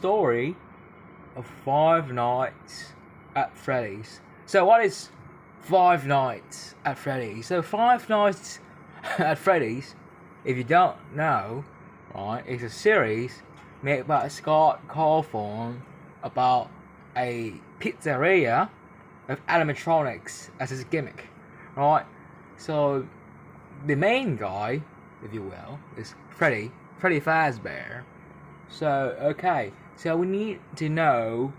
story of Five Nights at Freddy's. So, what is Five Nights at Freddy's? So, Five Nights at Freddy's, if you don't know, right, is a series made by Scott Cawthon about a pizzeria with animatronics as his gimmick, right? So, the main guy, if you will, is Freddy Fazbear. So, okay, so we need to know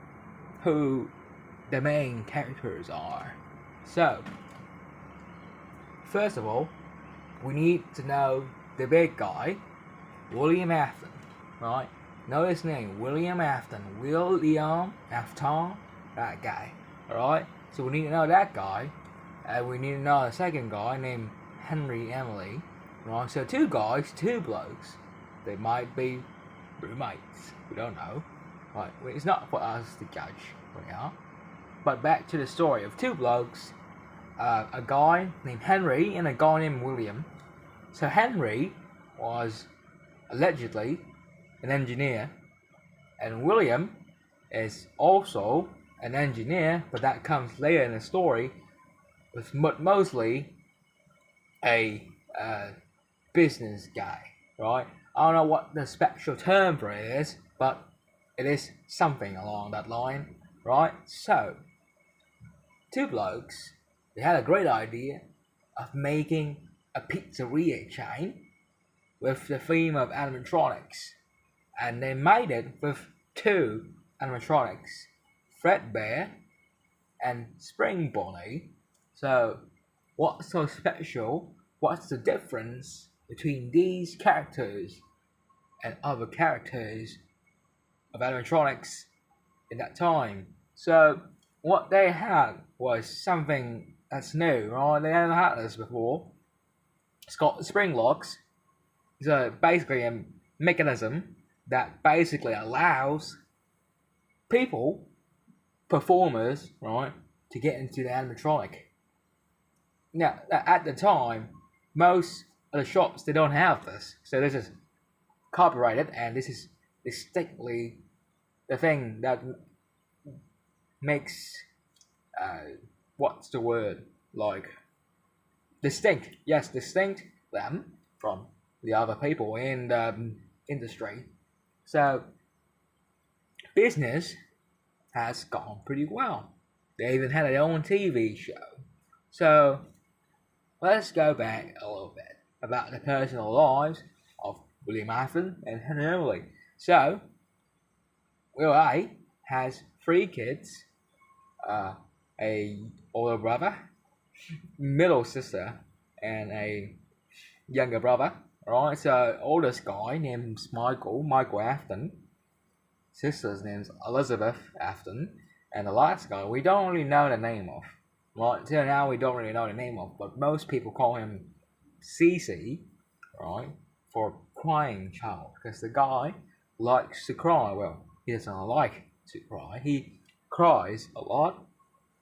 who the main characters are. So, first of all, we need to know the big guy, William Afton, right? Know his name, William Afton, that guy, alright? So we need to know that guy, and we need to know the second guy named Henry Emily, right? So two guys, two blokes, they might be roommates, we don't know, right? It's not for us to judge right now. But back to the story of two blokes, a guy named Henry and a guy named William. So Henry was allegedly an engineer, and William is also an engineer, but that comes later in the story, with mostly a business guy, right? I don't know what the special term for it is, but it is something along that line, right? So, two blokes, they had a great idea of making a pizzeria chain with the theme of animatronics, and they made it with two animatronics, Fredbear and Spring Bonnie. So, what's so special? What's the difference between these characters and other characters of animatronics in that time? So, what they had was something that's new, right? They haven't had this before. It's called spring locks. So, basically, a mechanism that basically allows people, performers, right, to get into the animatronic. Now, at the time, most of the shops, they don't have this. So this is copyrighted, and this is distinctly the thing that makes, what's the word, like, distinct them from the other people in the industry. So, business has gone pretty well. They even had their own TV show. So, let's go back a little bit about the personal lives of William Afton and Henry Emily. So, Will A has 3 kids, a older brother, middle sister, and a younger brother. Alright, so oldest guy name's Michael Afton. Sister's name's Elizabeth Afton. And the last guy, we don't really know the name of. Right, till now we don't really know the name of, but most people call him CC, right, for crying child, because the guy likes to cry. Well, he doesn't like to cry, he cries a lot,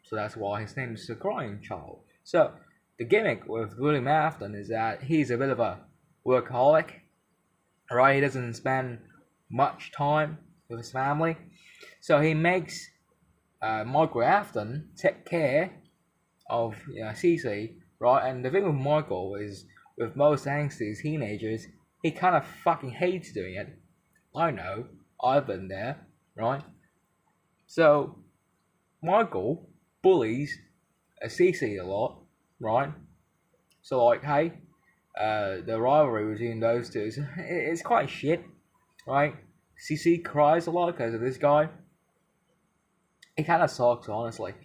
so that's why his name is the crying child. So, the gimmick with William Afton is that he's a bit of a workaholic, right? He doesn't spend much time with his family, so he makes Michael Afton take care of Cece, right? And the thing with Michael is, with most angsty teenagers, he kind of fucking hates doing it. I know, I've been there, right? So, Michael bullies Cece a lot, right? So, like, hey, the rivalry between those two, it's quite shit, right? Cece cries a lot because of this guy. It kind of sucks, honestly.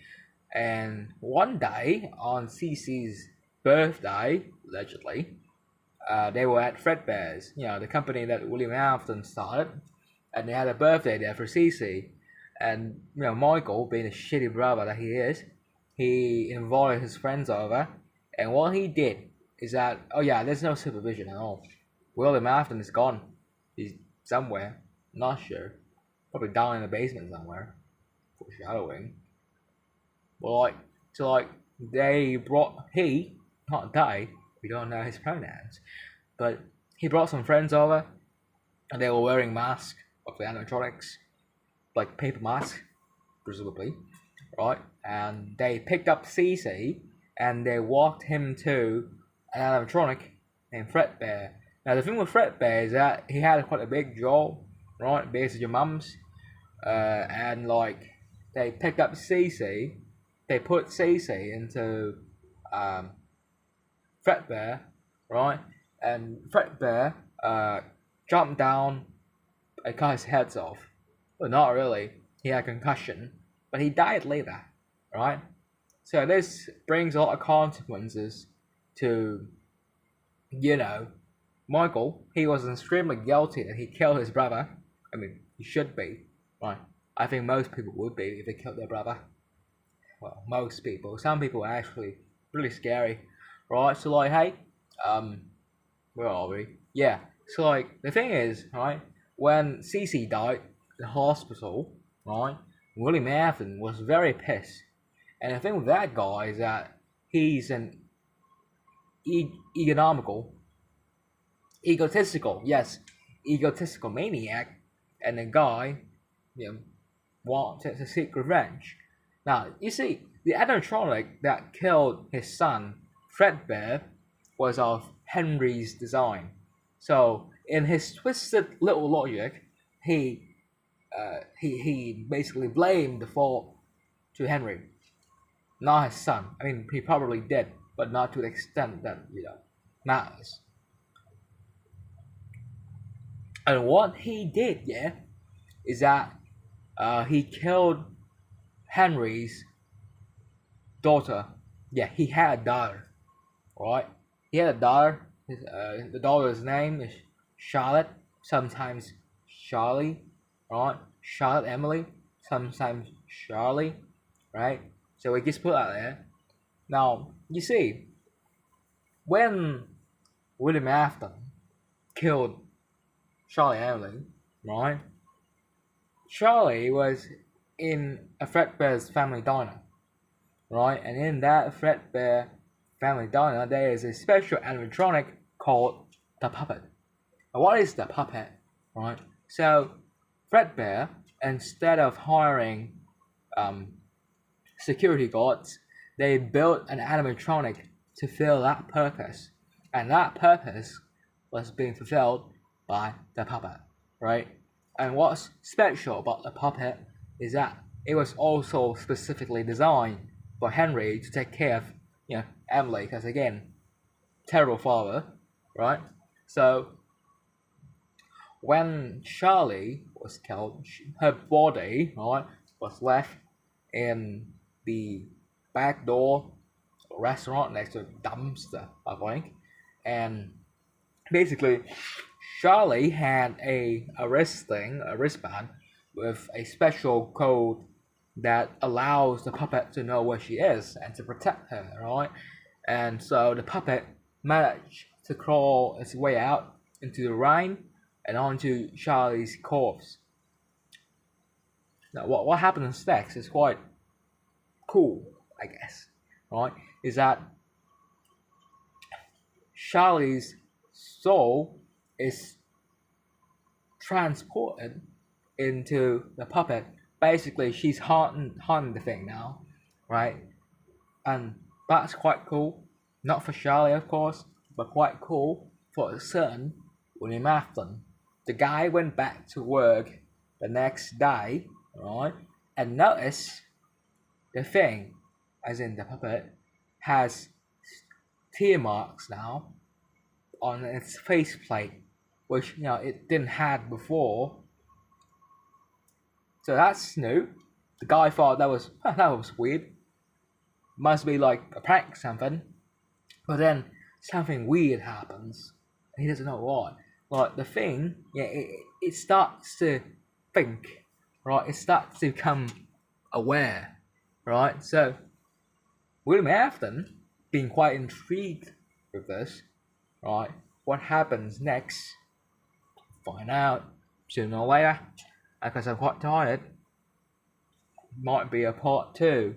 And one day, on Cece's birthday, allegedly, they were at Fredbear's, the company that William Afton started, and they had a birthday there for Cece. And, Michael, being the shitty brother that he is, he invited his friends over, and what he did is that, there's no supervision at all. William Afton is gone. He's somewhere, not sure. Probably down in the basement somewhere, foreshadowing. Well, they brought, not they, we don't know his pronouns, but he brought some friends over, and they were wearing masks of the animatronics, like paper mask, presumably, right? And they picked up Cece and they walked him to an animatronic named Fredbear. Now the thing with Fredbear is that he had quite a big jaw, right? Big as your mum's, and like they picked up Cece, they put Cece into um, Fredbear, right? And Fredbear jumped down and cut his heads off. Well, not really. He had a concussion, but he died later, right? So this brings a lot of consequences to, Michael. He was extremely guilty that he killed his brother. I mean, he should be, right? I think most people would be if they killed their brother. Well, most people. Some people are actually really scary, right? So like, hey, where are we? Yeah. So like, the thing is, right, when Cece died in the hospital, right, William Afton was very pissed. And the thing with that guy is that he's an egotistical maniac, and the guy, wanted to seek revenge. Now, you see, the animatronic that killed his son, Fredbear, was of Henry's design. So, in his twisted little logic, he basically blamed the fault to Henry, not his son. I mean, he probably did, but not to the extent that matters. And what he did, is that he killed Henry's daughter. Yeah, he had a daughter, right? He had a daughter. The daughter's name is Charlotte, sometimes Charlie, right? Charlotte Emily, sometimes Charlie, right? So we just put that there. Now, you see, when William Afton killed Charlie Emily, right? Charlie was in a Fredbear's family diner, right? And in that Fredbear family diner, there is a special animatronic called the puppet. Now, what is the puppet, right? So, Fredbear, instead of hiring security guards, they built an animatronic to fill that purpose, and that purpose was being fulfilled by the puppet, right? And what's special about the puppet is that it was also specifically designed for Henry to take care of, Emily, because again, terrible father, right? So when Charlie was killed, her body, right, was left in the back door restaurant next to a dumpster, I think, and basically Charlie had a wristband with a special code that allows the puppet to know where she is and to protect her, right? And so the puppet managed to crawl its way out into the rain and onto Charlie's corpse. Now, what happens next is quite cool, I guess, right? Is that Charlie's soul is transported into the puppet. Basically, she's haunting the thing now, right? And that's quite cool. Not for Charlie, of course, but quite cool for a certain William Afton. The guy went back to work the next day, right? And notice the thing, as in the puppet, has tear marks now on its faceplate, which it didn't have before. So that's new. The guy thought that was weird. Must be like a prank or something. But then something weird happens. He doesn't know what. Like the thing, it starts to think, right? It starts to become aware, right? So William Afton, being quite intrigued with this, right? What happens next? Find out sooner or later. Because I'm quite tired. Might be a part 2.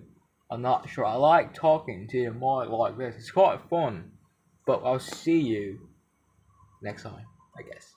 I'm not sure. I like talking to you more like this. It's quite fun. But I'll see you next time, I guess.